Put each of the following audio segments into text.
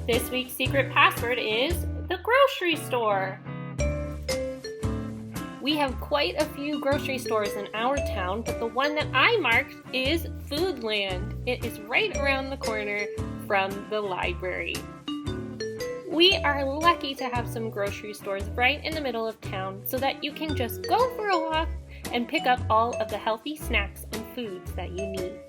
This week's secret password is the grocery store. We have quite a few grocery stores in our town, but the one that I marked is Foodland. It is right around the corner from the library. We are lucky to have some grocery stores right in the middle of town so that you can just go for a walk and pick up all of the healthy snacks and foods that you need.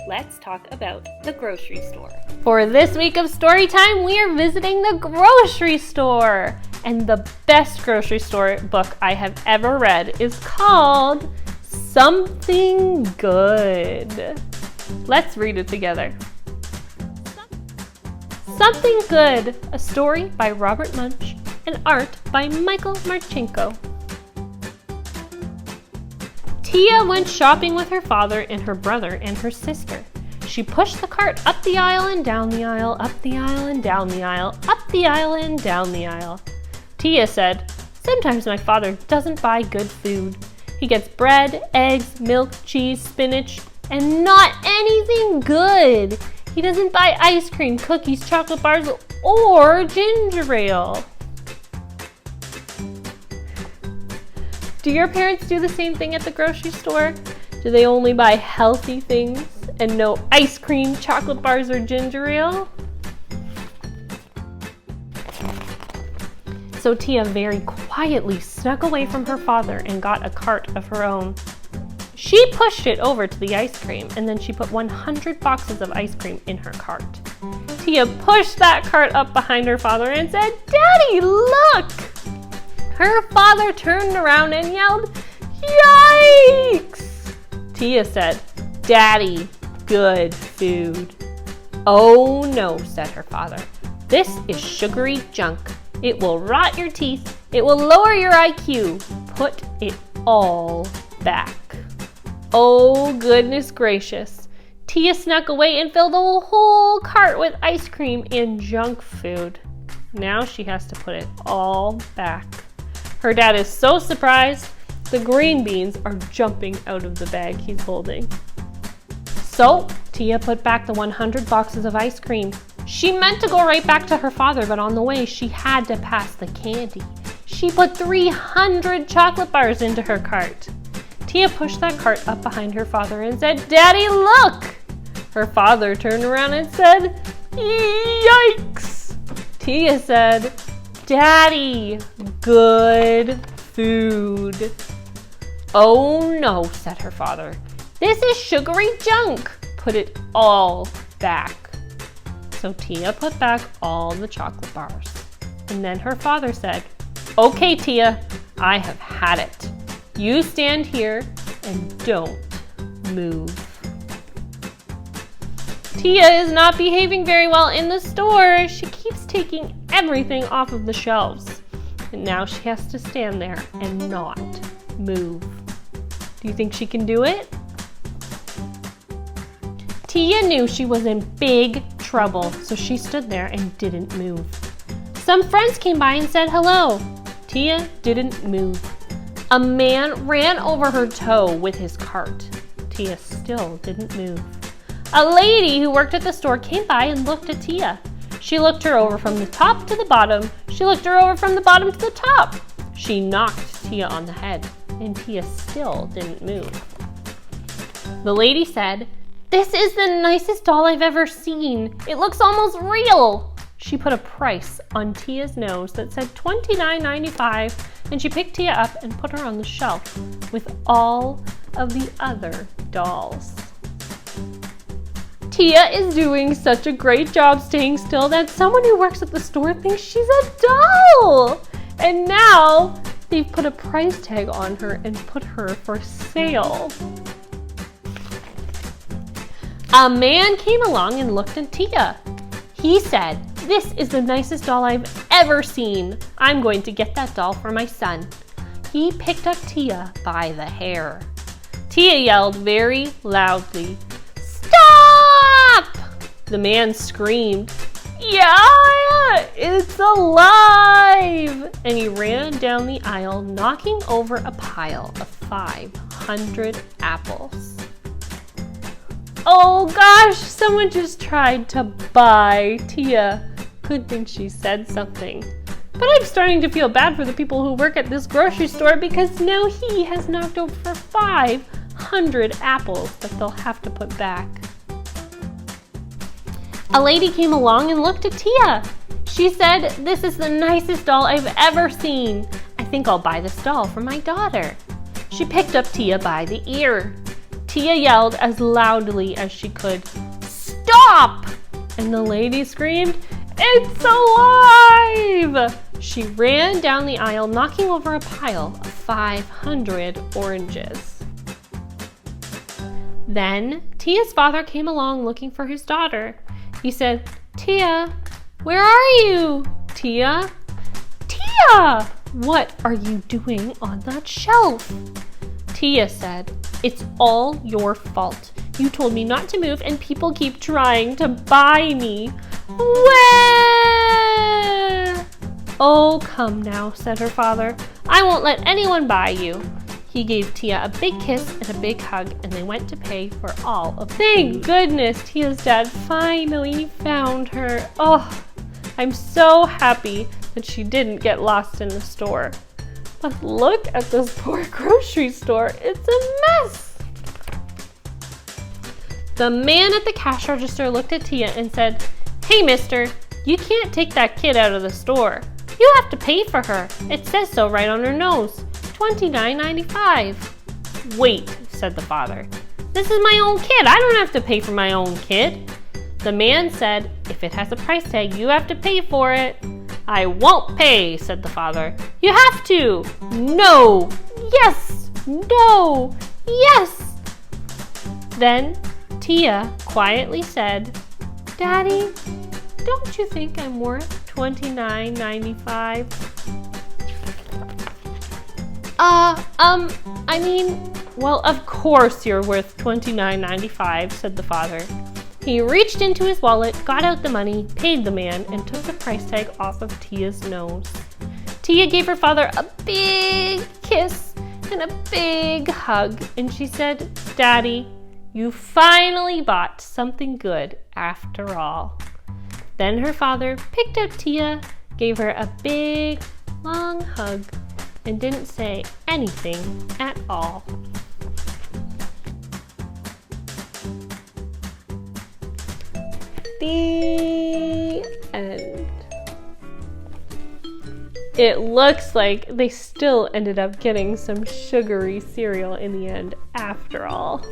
Let's talk about the grocery store. For this week of story time, we are visiting the grocery store. And the best grocery store book I have ever read is called Something Good. Let's read it together. Something Good, a story by Robert Munch and art by Michael Marchenko. Tia went shopping with her father and her brother and her sister. She pushed the cart up the aisle and down the aisle, up the aisle and down the aisle, up the aisle and down the aisle. Tia said, "Sometimes my father doesn't buy good food. He gets bread, eggs, milk, cheese, spinach, and not anything good. He doesn't buy ice cream, cookies, chocolate bars, or ginger ale." Do your parents do the same thing at the grocery store? Do they only buy healthy things and no ice cream, chocolate bars, or ginger ale? So Tia very quietly snuck away from her father and got a cart of her own. She pushed it over to the ice cream, and then she put 100 boxes of ice cream in her cart. Tia pushed that cart up behind her father and said, "Daddy, look!" Her father turned around and yelled, "Yikes!" Tia said, "Daddy, good food." "Oh no," said her father. "This is sugary junk. It will rot your teeth. It will lower your IQ. Put it all back." Oh, goodness gracious. Tia snuck away and filled the whole cart with ice cream and junk food. Now she has to put it all back. Her dad is so surprised, the green beans are jumping out of the bag he's holding. So, Tia put back the 100 boxes of ice cream. She meant to go right back to her father, but on the way, she had to pass the candy. She put 300 chocolate bars into her cart. Tia pushed that cart up behind her father and said, "Daddy, look!" Her father turned around and said, "Yikes!" Tia said, "Daddy, good food." "Oh no," said her father. "This is sugary junk. Put it all back." So Tia put back all the chocolate bars. And then her father said, "Okay, Tia, I have had it. You stand here and don't move." Tia is not behaving very well in the store. She keeps taking everything off of the shelves. And now she has to stand there and not move. Do you think she can do it? Tia knew she was in big trouble, so she stood there and didn't move. Some friends came by and said hello. Tia didn't move. A man ran over her toe with his cart. Tia still didn't move. A lady who worked at the store came by and looked at Tia. She looked her over from the top to the bottom. She looked her over from the bottom to the top. She knocked Tia on the head, and Tia still didn't move. The lady said, "This is the nicest doll I've ever seen. It looks almost real." She put a price on Tia's nose that said $29.95, and she picked Tia up and put her on the shelf with all of the other dolls. Tia is doing such a great job staying still that someone who works at the store thinks she's a doll. And now they've put a price tag on her and put her for sale. A man came along and looked at Tia. He said, "This is the nicest doll I've ever seen. I'm going to get that doll for my son." He picked up Tia by the hair. Tia yelled very loudly, "Stop!" The man screamed, "Yeah, it's alive!" And he ran down the aisle, knocking over a pile of 500 apples. Oh gosh, someone just tried to buy Tia Good thing she said something. But I'm starting to feel bad for the people who work at this grocery store because now he has knocked over 500 apples that they'll have to put back. A lady came along and looked at Tia. She said, "This is the nicest doll I've ever seen. I think I'll buy this doll for my daughter." She picked up Tia by the ear. Tia yelled as loudly as she could, "Stop!" And the lady screamed, "It's alive!" She ran down the aisle, knocking over a pile of 500 oranges. Then Tia's father came along looking for his daughter. He said, "Tia, where are you? Tia? Tia! What are you doing on that shelf?" Tia said, "It's all your fault. You told me not to move and people keep trying to buy me." Wah! "Oh, come now," said her father. "I won't let anyone buy you." He gave Tia a big kiss and a big hug, and they went to pay for all of the Thank goodness Tia's dad finally found her. Oh, I'm so happy that she didn't get lost in the store. But look at this poor grocery store. It's a mess. The man at the cash register looked at Tia and said, "Hey, mister, you can't take that kid out of the store. You have to pay for her. It says so right on her nose. $29.95. "Wait," said the father. "This is my own kid. I don't have to pay for my own kid." The man said, "If it has a price tag, you have to pay for it." "I won't pay," said the father. "You have to." "No." "Yes." "No." "Yes." Then Tia quietly said, "Daddy, don't you think I'm worth $29.95? Well, of course you're worth $29.95, said the father. He reached into his wallet, got out the money, paid the man, and took the price tag off of Tia's nose. Tia gave her father a big kiss and a big hug, and she said, "Daddy, you finally bought something good after all." Then her father picked up Tia, gave her a big, long hug, and didn't say anything at all. The end. It looks like they still ended up getting some sugary cereal in the end after all.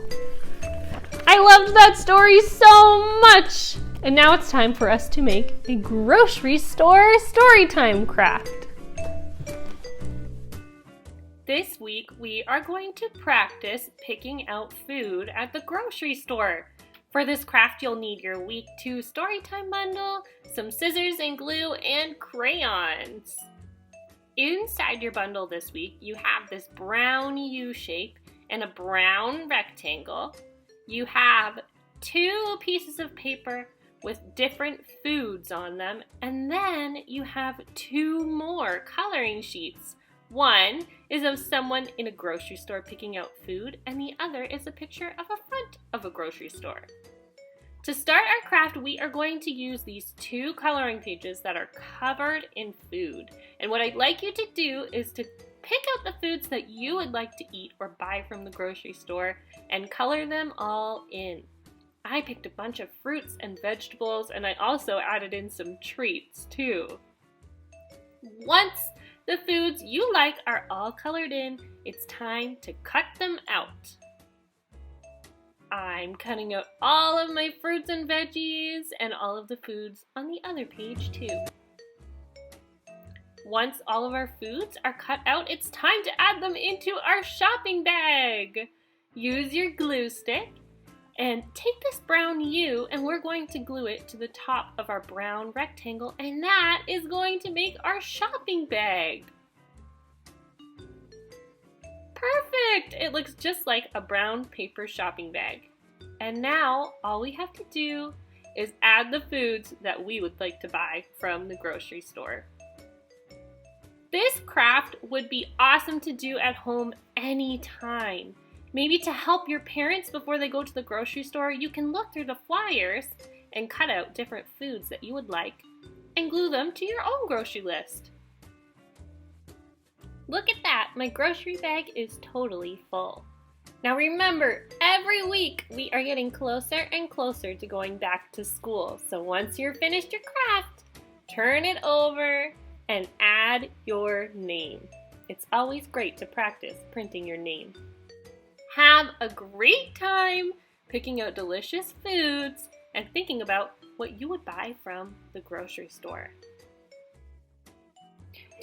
I loved that story so much! And now it's time for us to make a grocery store storytime craft. This week, we are going to practice picking out food at the grocery store. For this craft, you'll need your week 2 storytime bundle, some scissors and glue, and crayons. Inside your bundle this week, you have this brown U shape and a brown rectangle. You have 2 pieces of paper with different foods on them, and then you have 2 more coloring sheets. One is of someone in a grocery store picking out food, and the other is a picture of a front of a grocery store. To start our craft, we are going to use these 2 coloring pages that are covered in food. And what I'd like you to do is to pick out the foods that you would like to eat or buy from the grocery store and color them all in. I picked a bunch of fruits and vegetables, and I also added in some treats too. Once the foods you like are all colored in, it's time to cut them out. I'm cutting out all of my fruits and veggies and all of the foods on the other page too. Once all of our foods are cut out, it's time to add them into our shopping bag. Use your glue stick and take this brown U, and we're going to glue it to the top of our brown rectangle, and that is going to make our shopping bag. Perfect! It looks just like a brown paper shopping bag. And now all we have to do is add the foods that we would like to buy from the grocery store. This craft would be awesome to do at home anytime. Maybe to help your parents before they go to the grocery store, you can look through the flyers and cut out different foods that you would like and glue them to your own grocery list. Look at that, my grocery bag is totally full. Now remember, every week we are getting closer and closer to going back to school. So once you're finished your craft, turn it over and add your name. It's always great to practice printing your name. Have a great time picking out delicious foods and thinking about what you would buy from the grocery store.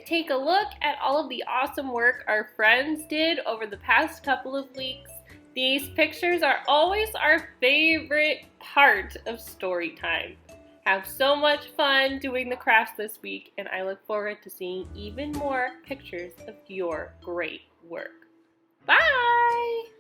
Take a look at all of the awesome work our friends did over the past couple of weeks. These pictures are always our favorite part of story time. Have so much fun doing the crafts this week, and I look forward to seeing even more pictures of your great work. Bye!